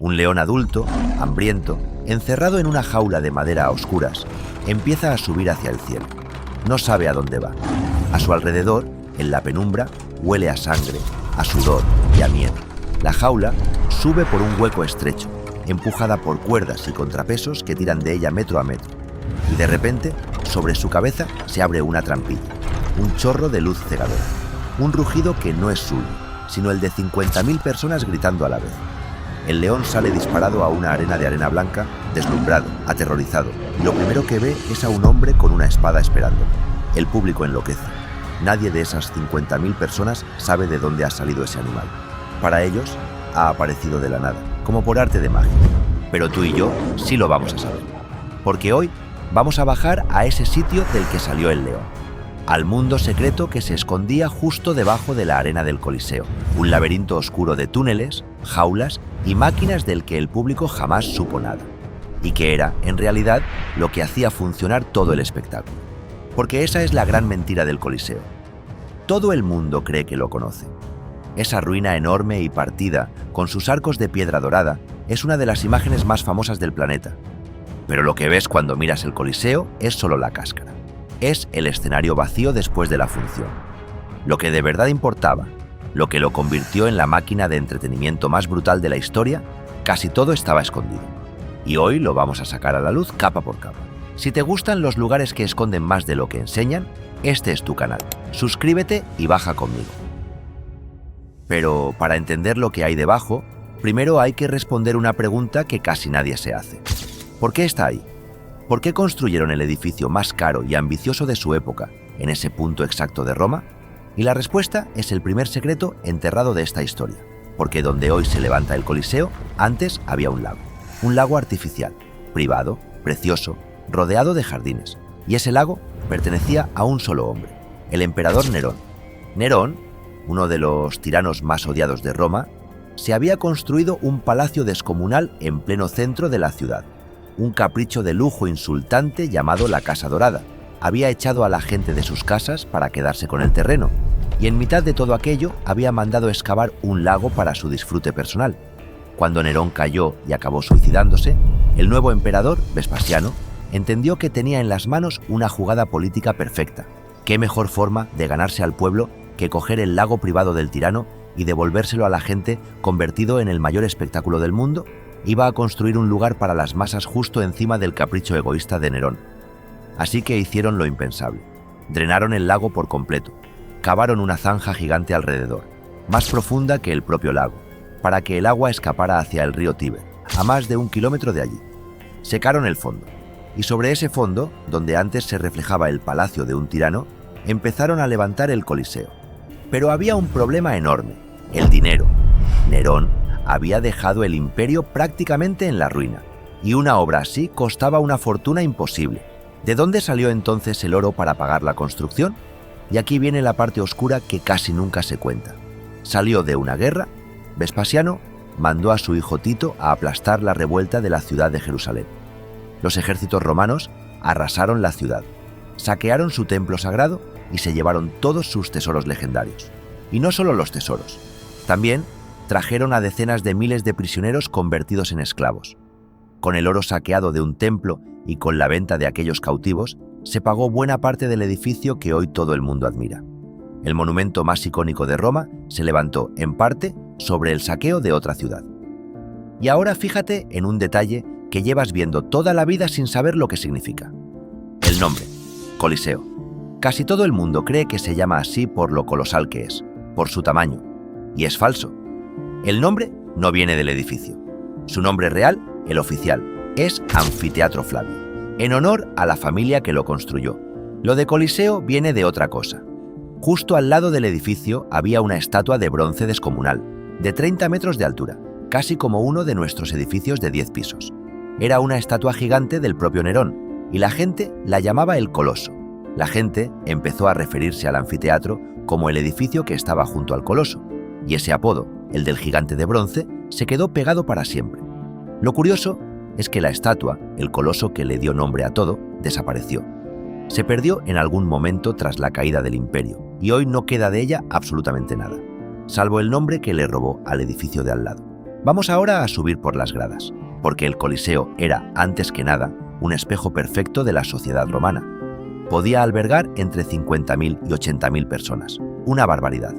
Un león adulto, hambriento, encerrado en una jaula de madera a oscuras, empieza a subir hacia el cielo. No sabe a dónde va. A su alrededor, en la penumbra, huele a sangre, a sudor y a miedo. La jaula sube por un hueco estrecho, empujada por cuerdas y contrapesos que tiran de ella metro a metro. Y de repente, sobre su cabeza se abre una trampilla, un chorro de luz cegadora, un rugido que no es suyo, sino el de 50.000 personas gritando a la vez. El león sale disparado a una arena de arena blanca, deslumbrado, aterrorizado, y lo primero que ve es a un hombre con una espada esperándolo. El público enloquece. Nadie de esas 50.000 personas sabe de dónde ha salido ese animal. Para ellos, ha aparecido de la nada, como por arte de magia. Pero tú y yo sí lo vamos a saber. Porque hoy vamos a bajar a ese sitio del que salió el león. Al mundo secreto que se escondía justo debajo de la arena del Coliseo. Un laberinto oscuro de túneles, jaulas y máquinas del que el público jamás supo nada. Y que era, en realidad, lo que hacía funcionar todo el espectáculo. Porque esa es la gran mentira del Coliseo. Todo el mundo cree que lo conoce. Esa ruina enorme y partida, con sus arcos de piedra dorada, es una de las imágenes más famosas del planeta. Pero lo que ves cuando miras el Coliseo es solo la cáscara. Es el escenario vacío después de la función. Lo que de verdad importaba, lo que lo convirtió en la máquina de entretenimiento más brutal de la historia, casi todo estaba escondido. Y hoy lo vamos a sacar a la luz capa por capa. Si te gustan los lugares que esconden más de lo que enseñan, este es tu canal. Suscríbete y baja conmigo. Pero para entender lo que hay debajo, primero hay que responder una pregunta que casi nadie se hace. ¿Por qué está ahí? ¿Por qué construyeron el edificio más caro y ambicioso de su época en ese punto exacto de Roma? Y la respuesta es el primer secreto enterrado de esta historia. Porque donde hoy se levanta el Coliseo, antes había un lago. Un lago artificial, privado, precioso, rodeado de jardines. Y ese lago pertenecía a un solo hombre, el emperador Nerón. Nerón, uno de los tiranos más odiados de Roma, se había construido un palacio descomunal en pleno centro de la ciudad. Un capricho de lujo insultante llamado la Casa Dorada. Había echado a la gente de sus casas para quedarse con el terreno, y en mitad de todo aquello había mandado excavar un lago para su disfrute personal. Cuando Nerón cayó y acabó suicidándose, el nuevo emperador, Vespasiano, entendió que tenía en las manos una jugada política perfecta. ¿Qué mejor forma de ganarse al pueblo que coger el lago privado del tirano y devolvérselo a la gente convertido en el mayor espectáculo del mundo? Iba a construir un lugar para las masas justo encima del capricho egoísta de Nerón. Así que hicieron lo impensable. Drenaron el lago por completo. Cavaron una zanja gigante alrededor, más profunda que el propio lago, para que el agua escapara hacia el río Tíber, a más de 1 kilómetro de allí. Secaron el fondo, y sobre ese fondo, donde antes se reflejaba el palacio de un tirano, empezaron a levantar el Coliseo. Pero había un problema enorme: el dinero. Nerón había dejado el imperio prácticamente en la ruina, y una obra así costaba una fortuna imposible. ¿De dónde salió entonces el oro para pagar la construcción? Y aquí viene la parte oscura que casi nunca se cuenta. Salió de una guerra. Vespasiano mandó a su hijo Tito a aplastar la revuelta de la ciudad de Jerusalén. Los ejércitos romanos arrasaron la ciudad, saquearon su templo sagrado y se llevaron todos sus tesoros legendarios. Y no solo los tesoros, también trajeron a decenas de miles de prisioneros convertidos en esclavos. Con el oro saqueado de un templo y con la venta de aquellos cautivos, se pagó buena parte del edificio que hoy todo el mundo admira. El monumento más icónico de Roma se levantó, en parte, sobre el saqueo de otra ciudad. Y ahora fíjate en un detalle que llevas viendo toda la vida sin saber lo que significa. El nombre, Coliseo. Casi todo el mundo cree que se llama así por lo colosal que es, por su tamaño. Y es falso. El nombre no viene del edificio. Su nombre real, el oficial, es Anfiteatro Flavio, en honor a la familia que lo construyó. Lo de Coliseo viene de otra cosa. Justo al lado del edificio había una estatua de bronce descomunal, de 30 metros de altura, casi como uno de nuestros edificios de 10 pisos. Era una estatua gigante del propio Nerón, y la gente la llamaba el Coloso. La gente empezó a referirse al anfiteatro como el edificio que estaba junto al Coloso, y ese apodo, el del gigante de bronce, se quedó pegado para siempre. Lo curioso es que la estatua, el Coloso que le dio nombre a todo, desapareció. Se perdió en algún momento tras la caída del imperio, y hoy no queda de ella absolutamente nada, salvo el nombre que le robó al edificio de al lado. Vamos ahora a subir por las gradas, porque el Coliseo era, antes que nada, un espejo perfecto de la sociedad romana. Podía albergar entre 50.000 y 80.000 personas. Una barbaridad.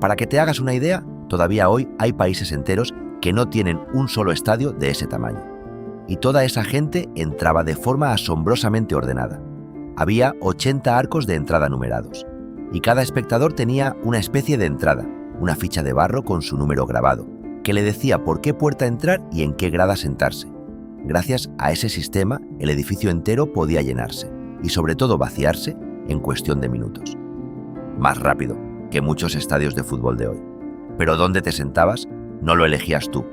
Para que te hagas una idea, todavía hoy hay países enteros que no tienen un solo estadio de ese tamaño. Y toda esa gente entraba de forma asombrosamente ordenada. Había 80 arcos de entrada numerados, y cada espectador tenía una especie de entrada, una ficha de barro con su número grabado, que le decía por qué puerta entrar y en qué grada sentarse. Gracias a ese sistema, el edificio entero podía llenarse, y sobre todo vaciarse, en cuestión de minutos. Más rápido que muchos estadios de fútbol de hoy. Pero dónde te sentabas no lo elegías tú,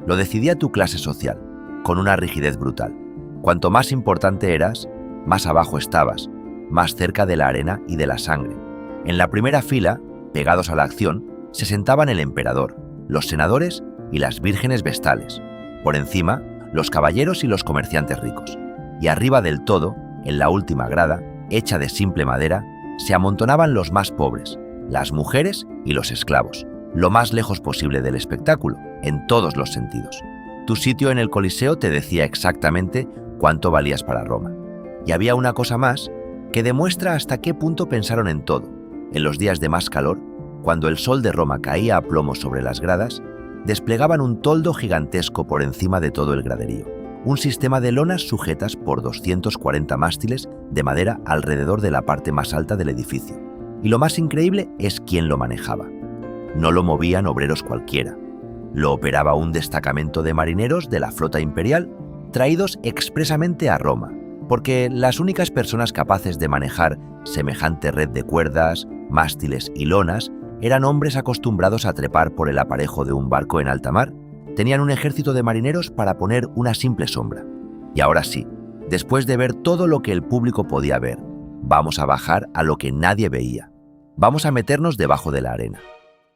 lo decidía tu clase social, con una rigidez brutal. Cuanto más importante eras, más abajo estabas, más cerca de la arena y de la sangre. En la primera fila, pegados a la acción, se sentaban el emperador, los senadores y las vírgenes vestales. Por encima, los caballeros y los comerciantes ricos. Y arriba del todo, en la última grada, hecha de simple madera, se amontonaban los más pobres, las mujeres y los esclavos, lo más lejos posible del espectáculo, en todos los sentidos. Tu sitio en el Coliseo te decía exactamente cuánto valías para Roma. Y había una cosa más que demuestra hasta qué punto pensaron en todo. En los días de más calor, cuando el sol de Roma caía a plomo sobre las gradas, desplegaban un toldo gigantesco por encima de todo el graderío. Un sistema de lonas sujetas por 240 mástiles de madera alrededor de la parte más alta del edificio. Y lo más increíble es quién lo manejaba. No lo movían obreros cualquiera. Lo operaba un destacamento de marineros de la flota imperial traídos expresamente a Roma, porque las únicas personas capaces de manejar semejante red de cuerdas, mástiles y lonas eran hombres acostumbrados a trepar por el aparejo de un barco en alta mar. Tenían un ejército de marineros para poner una simple sombra. Y ahora sí, después de ver todo lo que el público podía ver, vamos a bajar a lo que nadie veía. Vamos a meternos debajo de la arena,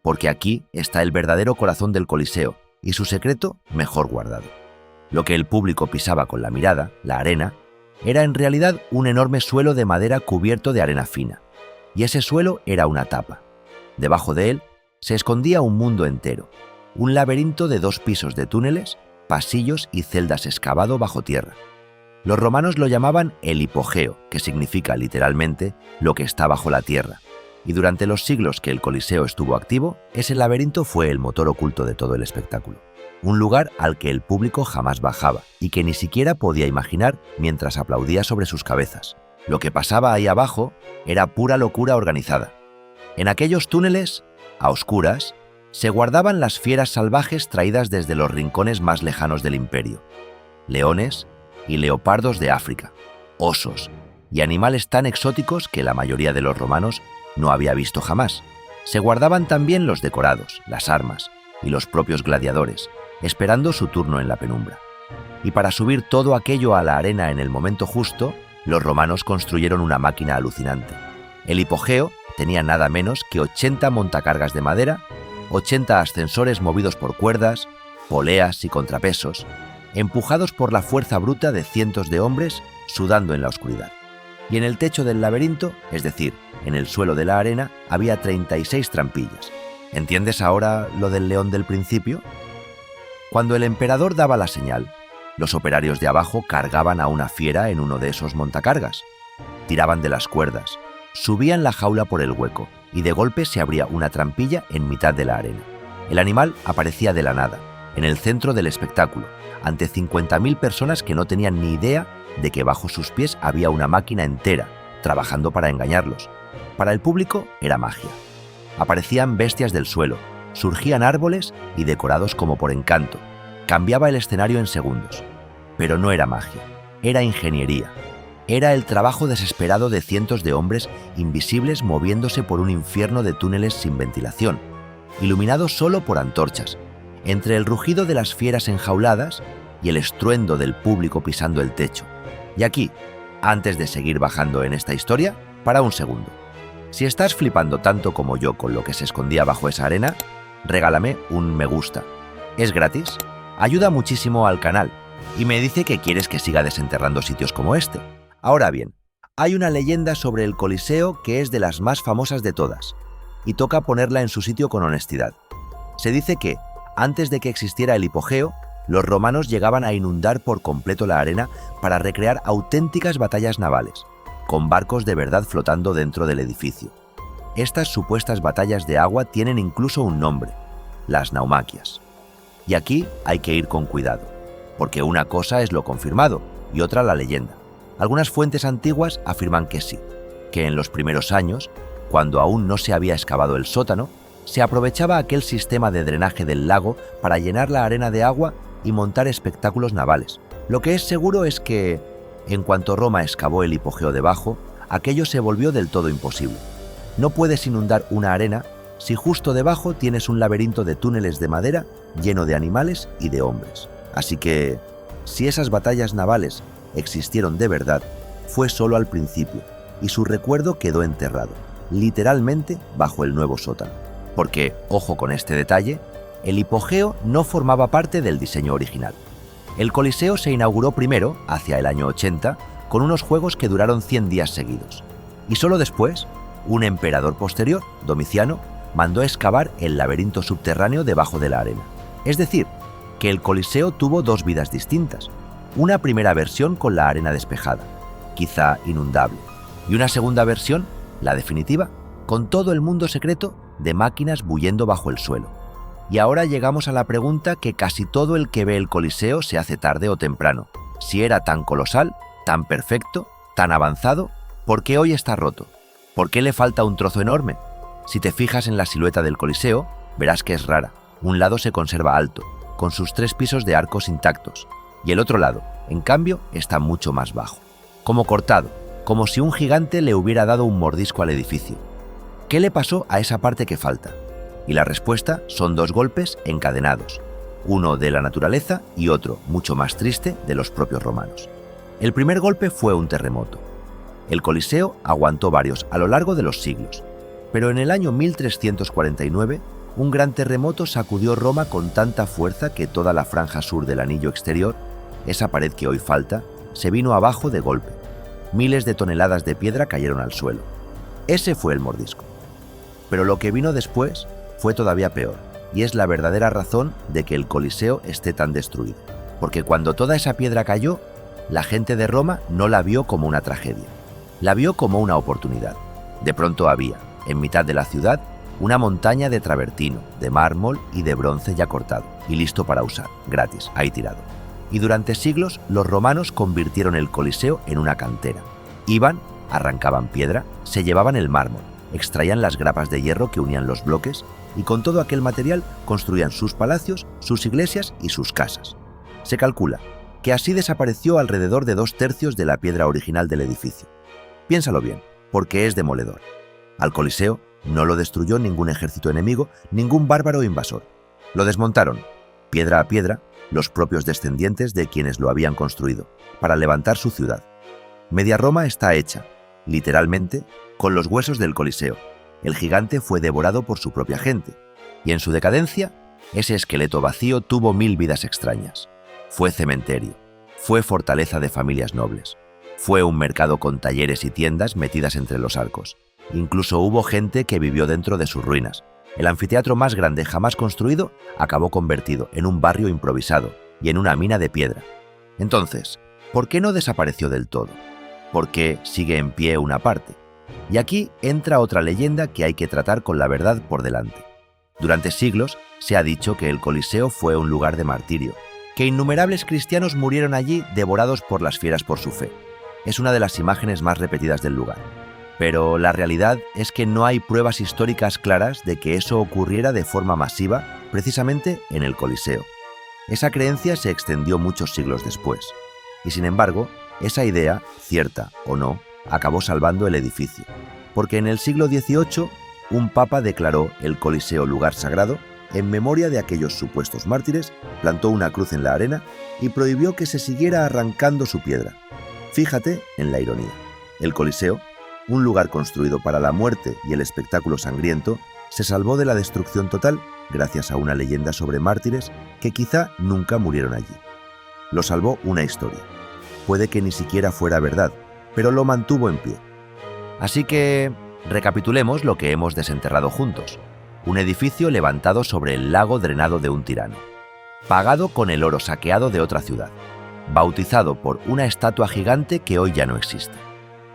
porque aquí está el verdadero corazón del Coliseo y su secreto mejor guardado. Lo que el público pisaba con la mirada, la arena, era en realidad un enorme suelo de madera cubierto de arena fina, y ese suelo era una tapa. Debajo de él se escondía un mundo entero, un laberinto de 2 pisos de túneles, pasillos y celdas excavado bajo tierra. Los romanos lo llamaban el hipogeo, que significa literalmente lo que está bajo la tierra, y durante los siglos que el Coliseo estuvo activo, ese laberinto fue el motor oculto de todo el espectáculo. Un lugar al que el público jamás bajaba y que ni siquiera podía imaginar mientras aplaudía sobre sus cabezas. Lo que pasaba ahí abajo era pura locura organizada. En aquellos túneles, a oscuras, se guardaban las fieras salvajes traídas desde los rincones más lejanos del imperio. Leones y leopardos de África, osos y animales tan exóticos que la mayoría de los romanos no había visto jamás. Se guardaban también los decorados, las armas y los propios gladiadores, esperando su turno en la penumbra. Y para subir todo aquello a la arena en el momento justo, los romanos construyeron una máquina alucinante. El hipogeo tenía nada menos que 80 montacargas de madera, 80 ascensores movidos por cuerdas, poleas y contrapesos, empujados por la fuerza bruta de cientos de hombres sudando en la oscuridad. Y en el techo del laberinto, es decir, en el suelo de la arena, había 36 trampillas. ¿Entiendes ahora lo del león del principio? Cuando el emperador daba la señal, los operarios de abajo cargaban a una fiera en uno de esos montacargas, tiraban de las cuerdas, subían la jaula por el hueco y de golpe se abría una trampilla en mitad de la arena. El animal aparecía de la nada, en el centro del espectáculo, ante 50.000 personas que no tenían ni idea de que bajo sus pies había una máquina entera, trabajando para engañarlos. Para el público era magia. Aparecían bestias del suelo, surgían árboles y decorados como por encanto. Cambiaba el escenario en segundos. Pero no era magia, era ingeniería. Era el trabajo desesperado de cientos de hombres invisibles moviéndose por un infierno de túneles sin ventilación, iluminados solo por antorchas, entre el rugido de las fieras enjauladas y el estruendo del público pisando el techo. Y aquí, antes de seguir bajando en esta historia, para un segundo. Si estás flipando tanto como yo con lo que se escondía bajo esa arena, regálame un me gusta. Es gratis, ayuda muchísimo al canal y me dice que quieres que siga desenterrando sitios como este. Ahora bien, hay una leyenda sobre el Coliseo que es de las más famosas de todas y toca ponerla en su sitio con honestidad. Se dice que, Antes de que existiera el hipogeo, los romanos llegaban a inundar por completo la arena para recrear auténticas batallas navales, con barcos de verdad flotando dentro del edificio. Estas supuestas batallas de agua tienen incluso un nombre: las naumaquias. Y aquí hay que ir con cuidado, porque una cosa es lo confirmado y otra la leyenda. Algunas fuentes antiguas afirman que sí, que en los primeros años, cuando aún no se había excavado el sótano, se aprovechaba aquel sistema de drenaje del lago para llenar la arena de agua y montar espectáculos navales. Lo que es seguro es que, en cuanto Roma excavó el hipogeo debajo, aquello se volvió del todo imposible. No puedes inundar una arena si justo debajo tienes un laberinto de túneles de madera lleno de animales y de hombres. Así que, si esas batallas navales existieron de verdad, fue solo al principio, y su recuerdo quedó enterrado, literalmente bajo el nuevo sótano. Porque, ojo con este detalle, el hipogeo no formaba parte del diseño original. El Coliseo se inauguró primero, hacia el año 80, con unos juegos que duraron 100 días seguidos. Y solo después, un emperador posterior, Domiciano, mandó excavar el laberinto subterráneo debajo de la arena. Es decir, que el Coliseo tuvo dos vidas distintas. Una primera versión con la arena despejada, quizá inundable, y una segunda versión, la definitiva, con todo el mundo secreto de máquinas bullendo bajo el suelo. Y ahora llegamos a la pregunta que casi todo el que ve el Coliseo se hace tarde o temprano. Si era tan colosal, tan perfecto, tan avanzado, ¿por qué hoy está roto? ¿Por qué le falta un trozo enorme? Si te fijas en la silueta del Coliseo, verás que es rara. Un lado se conserva alto, con sus 3 pisos de arcos intactos, y el otro lado, en cambio, está mucho más bajo. Como cortado, como si un gigante le hubiera dado un mordisco al edificio. ¿Qué le pasó a esa parte que falta? Y la respuesta son 2 golpes encadenados, uno de la naturaleza y otro, mucho más triste, de los propios romanos. El primer golpe fue un terremoto. El Coliseo aguantó varios a lo largo de los siglos, pero en el año 1349, un gran terremoto sacudió Roma con tanta fuerza que toda la franja sur del anillo exterior, esa pared que hoy falta, se vino abajo de golpe. Miles de toneladas de piedra cayeron al suelo. Ese fue el mordisco. Pero lo que vino después fue todavía peor, y es la verdadera razón de que el Coliseo esté tan destruido. Porque cuando toda esa piedra cayó, la gente de Roma no la vio como una tragedia, la vio como una oportunidad. De pronto había, en mitad de la ciudad, una montaña de travertino, de mármol y de bronce ya cortado, y listo para usar, gratis, ahí tirado. Y durante siglos los romanos convirtieron el Coliseo en una cantera. Iban, arrancaban piedra, se llevaban el mármol, extraían las grapas de hierro que unían los bloques y con todo aquel material construían sus palacios, sus iglesias y sus casas. Se calcula que así desapareció alrededor de 2/3 de la piedra original del edificio. Piénsalo bien, porque es demoledor. Al Coliseo no lo destruyó ningún ejército enemigo, ningún bárbaro invasor. Lo desmontaron, piedra a piedra, los propios descendientes de quienes lo habían construido, para levantar su ciudad. Media Roma está hecha, literalmente, con los huesos del Coliseo. El gigante fue devorado por su propia gente, y en su decadencia, ese esqueleto vacío tuvo 1000 vidas extrañas. Fue cementerio, fue fortaleza de familias nobles, fue un mercado con talleres y tiendas metidas entre los arcos. Incluso hubo gente que vivió dentro de sus ruinas. El anfiteatro más grande jamás construido acabó convertido en un barrio improvisado y en una mina de piedra. Entonces, ¿por qué no desapareció del todo? ¿Por qué sigue en pie una parte? Y aquí entra otra leyenda que hay que tratar con la verdad por delante. Durante siglos se ha dicho que el Coliseo fue un lugar de martirio, que innumerables cristianos murieron allí devorados por las fieras por su fe. Es una de las imágenes más repetidas del lugar. Pero la realidad es que no hay pruebas históricas claras de que eso ocurriera de forma masiva precisamente en el Coliseo. Esa creencia se extendió muchos siglos después. Y sin embargo, esa idea, cierta o no, acabó salvando el edificio. Porque en el siglo XVIII, un papa declaró el Coliseo lugar sagrado, en memoria de aquellos supuestos mártires, plantó una cruz en la arena y prohibió que se siguiera arrancando su piedra. Fíjate en la ironía. El Coliseo, un lugar construido para la muerte y el espectáculo sangriento, se salvó de la destrucción total gracias a una leyenda sobre mártires que quizá nunca murieron allí. Lo salvó una historia. Puede que ni siquiera fuera verdad, pero lo mantuvo en pie. Así que recapitulemos lo que hemos desenterrado juntos. un edificio levantado sobre el lago drenado de un tirano, pagado con el oro saqueado de otra ciudad, bautizado por una estatua gigante que hoy ya no existe,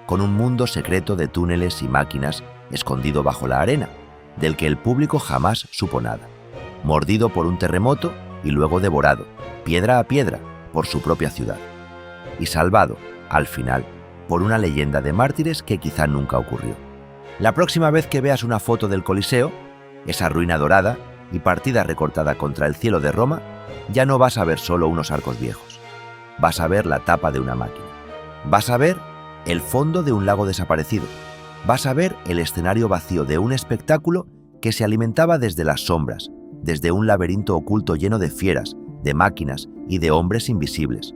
con un mundo secreto de túneles y máquinas escondido bajo la arena, del que el público jamás supo nada, mordido por un terremoto y luego devorado, piedra a piedra, por su propia ciudad, y salvado, al final, por una leyenda de mártires que quizá nunca ocurrió. La próxima vez que veas una foto del Coliseo, esa ruina dorada y partida recortada contra el cielo de Roma, ya no vas a ver solo unos arcos viejos. Vas a ver la tapa de una máquina. Vas a ver el fondo de un lago desaparecido. Vas a ver el escenario vacío de un espectáculo que se alimentaba desde las sombras, desde un laberinto oculto lleno de fieras, de máquinas y de hombres invisibles.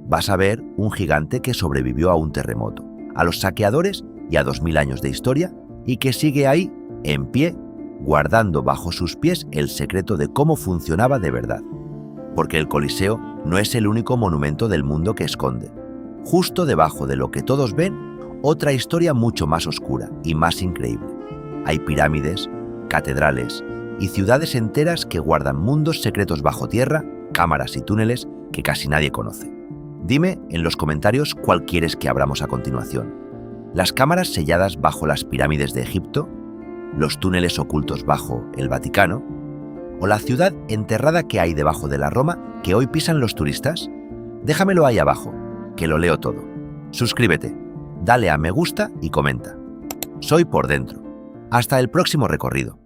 Vas a ver un gigante que sobrevivió a un terremoto, a los saqueadores y a 2000 años de historia, y que sigue ahí, en pie, guardando bajo sus pies el secreto de cómo funcionaba de verdad. Porque el Coliseo no es el único monumento del mundo que esconde. Justo debajo de lo que todos ven, otra historia mucho más oscura y más increíble. Hay pirámides, catedrales y ciudades enteras que guardan mundos secretos bajo tierra, cámaras y túneles que casi nadie conoce. Dime en los comentarios cuál quieres que abramos a continuación. Las cámaras selladas bajo las pirámides de Egipto, los túneles ocultos bajo el Vaticano, o la ciudad enterrada que hay debajo de la Roma que hoy pisan los turistas. Déjamelo ahí abajo, que lo leo todo. Suscríbete, dale a me gusta y comenta. Soy Por Dentro. Hasta el próximo recorrido.